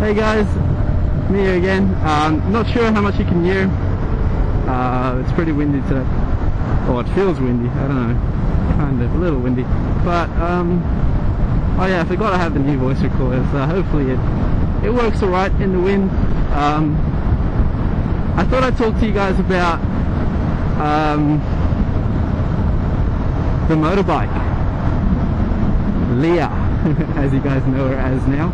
Hey guys, me here again. Not sure how much you can hear. It's pretty windy today. Oh, it feels windy. I don't know. Kind of a little windy. But oh yeah, I forgot I have the new voice recorder. So hopefully it works alright in the wind. I thought I'd talk to you guys about the motorbike, Leah, as you guys know her as now.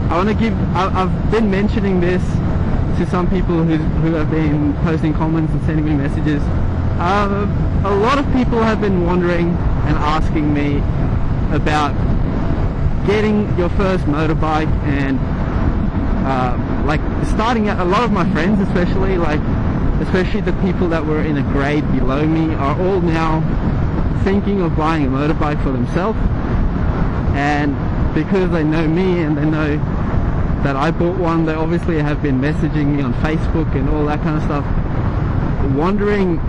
I want to give, I've been mentioning this to some people who have been posting comments and sending me messages. A lot of people have been wondering and asking me about getting your first motorbike and like starting out. A lot of my friends, especially the people that were in a grade below me, are all now thinking of buying a motorbike for themselves. And because they know me and they know that I bought one, they obviously have been messaging me on Facebook and all that kind of stuff, wondering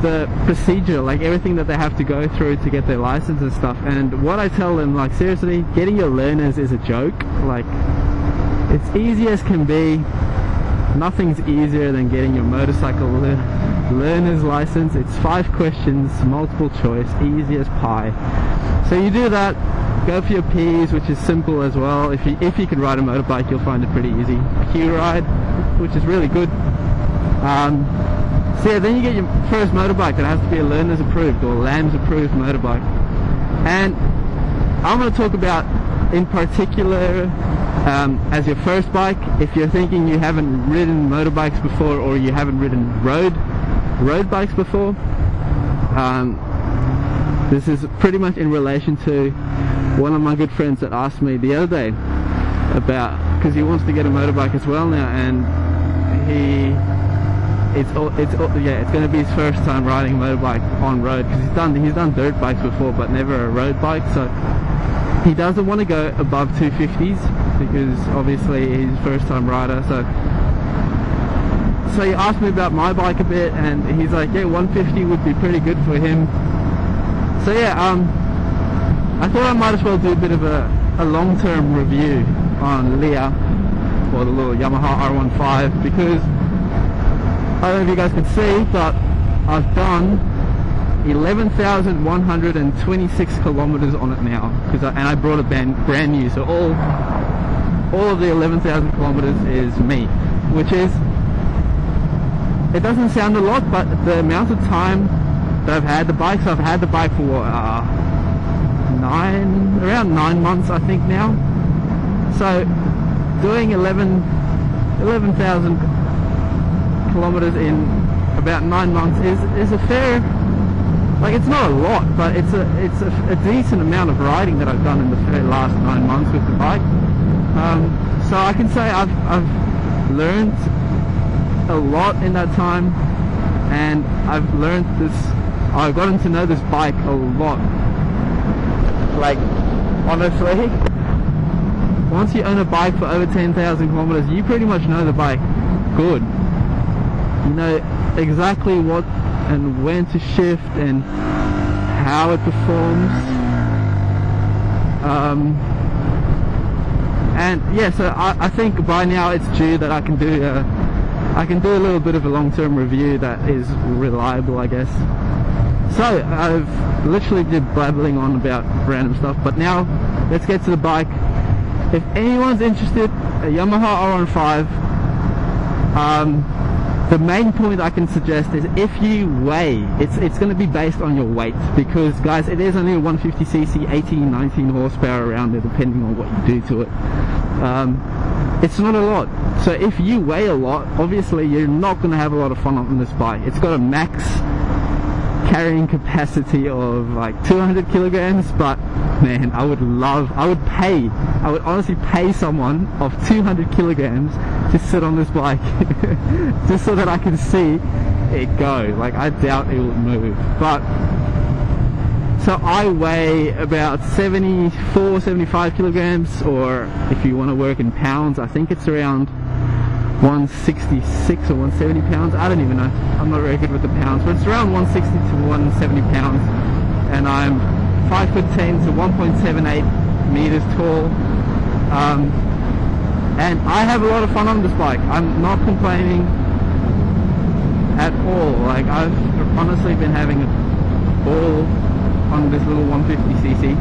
the procedure, like everything that they have to go through to get their license and stuff. And what I tell them, like, seriously, getting your learners is a joke. Like, it's easy as can be. Nothing's easier than getting your motorcycle learner's license. It's 5 questions, multiple choice, easy as pie. So you do that, go for your P's, which is simple as well. If you can ride a motorbike, you'll find it pretty easy. Q ride, which is really good. So yeah, then you get your first motorbike that has to be a learner's approved or LAM's approved motorbike. And I'm going to talk about in particular as your first bike, if you're thinking you haven't ridden motorbikes before or you haven't ridden road bikes before. This is pretty much in relation to one of my good friends that asked me the other day about, because he wants to get a motorbike as well now, and it's going to be his first time riding a motorbike on road, because he's done dirt bikes before but never a road bike. So he doesn't want to go above 250s because obviously he's a first time rider. So he asked me about my bike a bit, and he's like, yeah, 150 would be pretty good for him. So yeah, I thought I might as well do a bit of a long-term review on Leah, or the little Yamaha R15, because I don't know if you guys can see, but I've done 11,126 kilometers on it now, and I brought it brand new. So all of the 11,000 kilometers is me, which is, it doesn't sound a lot, but the amount of time that I've had the bike, so I've had the bike for around 9 months I think now. So doing 11,000 kilometers in about 9 months is a fair, like, it's not a lot, but it's a decent amount of riding that I've done in the last 9 months with the bike. So I can say I've learned a lot in that time, and I've gotten to know this bike a lot. Like, honestly, once you own a bike for over 10,000 kilometers, you pretty much know the bike good. You know exactly what and when to shift and how it performs. And yeah, so I think by now it's due that I can do a little bit of a long-term review that is reliable, I guess. So I've literally been blabbling on about random stuff, but now let's get to the bike. If anyone's interested, a Yamaha R15, the main point I can suggest is, if you weigh, it's going to be based on your weight, because guys, it is only a 150cc, 18-19 horsepower around there, depending on what you do to it. It's not a lot. So if you weigh a lot, obviously you're not going to have a lot of fun on this bike. It's got a max carrying capacity of like 200 kilograms, but man, I would honestly pay someone of 200 kilograms to sit on this bike just so that I can see it go. Like, I doubt it would move. But so I weigh about 75 kilograms, or if you want to work in pounds, I think it's around 166 or 170 pounds. I don't even know, I'm not very good with the pounds, but it's around 160 to 170 pounds, and I'm 5'10" to 1.78 meters tall. and I have a lot of fun on this bike. I'm not complaining at all. Like, I've honestly been having a ball on this little 150cc,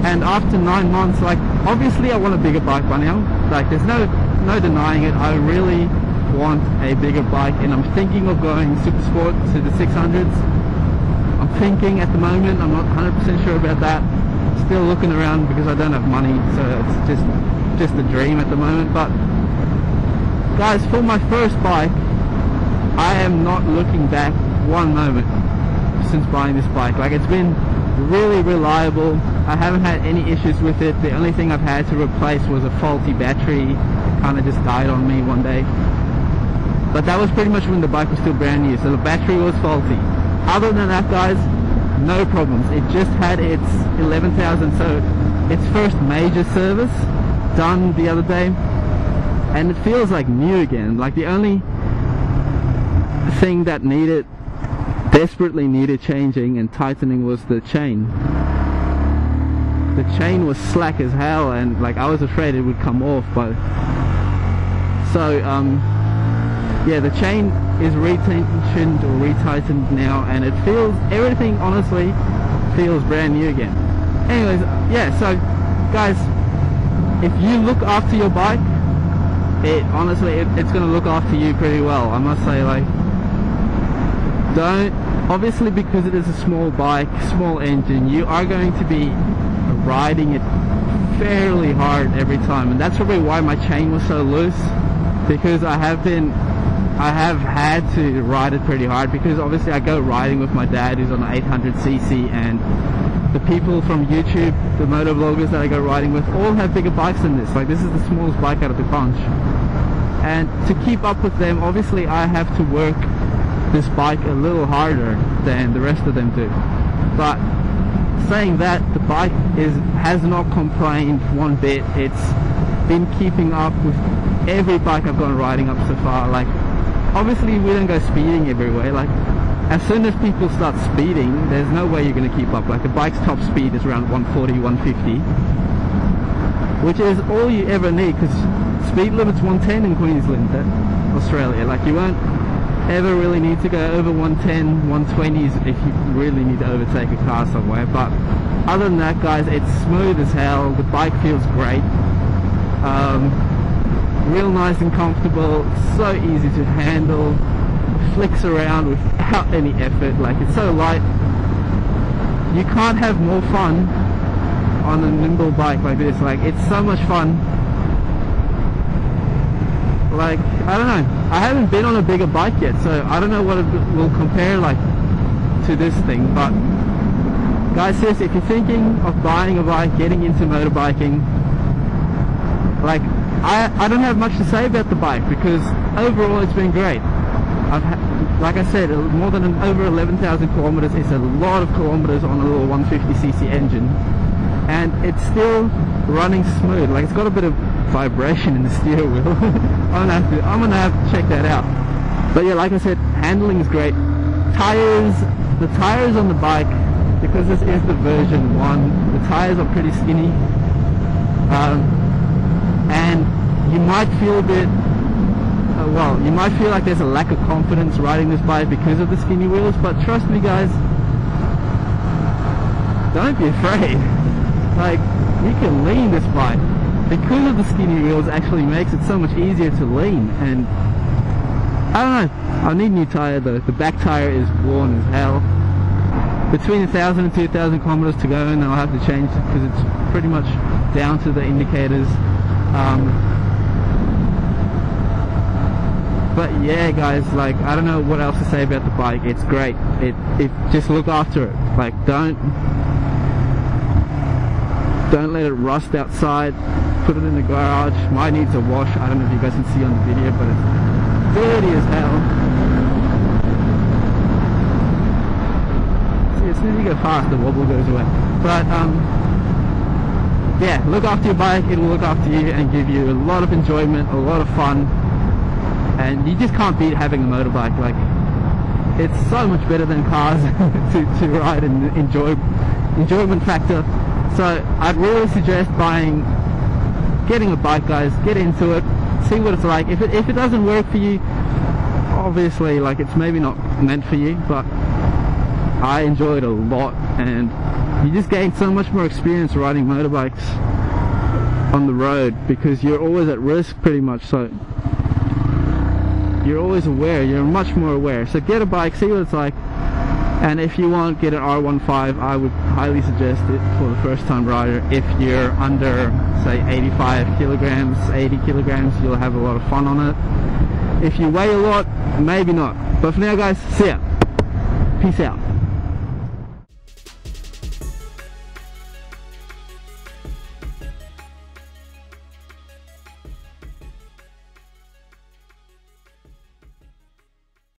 and after 9 months, like, obviously I want a bigger bike by now. Like, there's no denying it. I really want a bigger bike, and I'm thinking of going super sport to the 600s. I'm thinking at the moment, I'm not 100% sure about that. Still looking around because I don't have money, so it's just a dream at the moment. But guys, for my first bike, I am not looking back one moment since buying this bike. Like, it's been really reliable. I haven't had any issues with it. The only thing I've had to replace was a faulty battery. Kind of just died on me one day, but that was pretty much when the bike was still brand new, so the battery was faulty. Other than that, guys, no problems. It just had its 11,000, so its first major service done the other day, and it feels like new again. Like, the only thing that desperately needed changing and tightening was the chain. The chain was slack as hell, and like, I was afraid it would come off. But so yeah, the chain is retensioned or retightened now, and it feels, everything honestly feels brand new again. Anyways, yeah, so guys, if you look after your bike, it's gonna look after you pretty well, I must say. Like, don't, obviously, because it is a small bike, small engine, you are going to be riding it fairly hard every time, and that's probably why my chain was so loose, because I have had to ride it pretty hard, because obviously I go riding with my dad who's on an 800cc, and the people from YouTube, the motor vloggers that I go riding with, all have bigger bikes than this. Like, this is the smallest bike out of the bunch, and to keep up with them, obviously I have to work this bike a little harder than the rest of them do. But saying that, the bike has not complained one bit. It's been keeping up with every bike I've gone riding up so far. Like, obviously we don't go speeding everywhere. Like, as soon as people start speeding, there's no way you're going to keep up. Like, the bike's top speed is around 140, 150, which is all you ever need, because speed limit's 110 in Queensland, Australia. Like, you won't ever really need to go over 110, 120s if you really need to overtake a car somewhere. But other than that, guys, it's smooth as hell. The bike feels great, real nice and comfortable, so easy to handle, flicks around without any effort. Like, it's so light, you can't have more fun on a nimble bike like this. Like, it's so much fun. Like, I don't know, I haven't been on a bigger bike yet, so I don't know what it will compare like to this thing. But guys, seriously, if you're thinking of buying a bike, getting into motorbiking, like, I don't have much to say about the bike, because overall it's been great. Like I said, more than over 11,000 kilometers. It's a lot of kilometers on a little 150cc engine, and it's still running smooth. Like, it's got a bit of vibration in the steering wheel. I'm gonna have to check that out. But yeah, like I said, handling is great. The tires on the bike, because this is the version 1, the tires are pretty skinny, and you might feel a bit, well, you might feel like there's a lack of confidence riding this bike because of the skinny wheels. But trust me, guys, don't be afraid. Like, you can lean this bike. Because of the skinny wheels, actually makes it so much easier to lean. And I don't know, I need a new tire though. The back tire is worn as hell. Between 1,000 and 2,000 kilometers to go, and I'll have to change it because it's pretty much down to the indicators. But yeah, guys, like, I don't know what else to say about the bike. It's great. It just look after it. Like, don't let it rust outside. Put it in the garage. Mine needs a wash. I don't know if you guys can see on the video, but it's dirty as hell. See, as soon as you go fast, the wobble goes away. But yeah, look after your bike. It will look after you and give you a lot of enjoyment, a lot of fun, and you just can't beat having a motorbike. Like, it's so much better than cars to ride and enjoyment factor. So I'd really suggest buying getting a bike, guys. Get into it, see what it's like. If it doesn't work for you, obviously, like, it's maybe not meant for you, but I enjoy it a lot, and you just gain so much more experience riding motorbikes on the road, because you're always at risk pretty much, so you're always aware, you're much more aware. So get a bike, see what it's like, and if you want, get an R15. I would highly suggest it for the first time rider. If you're under, say, 85 kilograms, 80 kilograms, you'll have a lot of fun on it. If you weigh a lot, maybe not. But for now, guys, see ya. Peace out.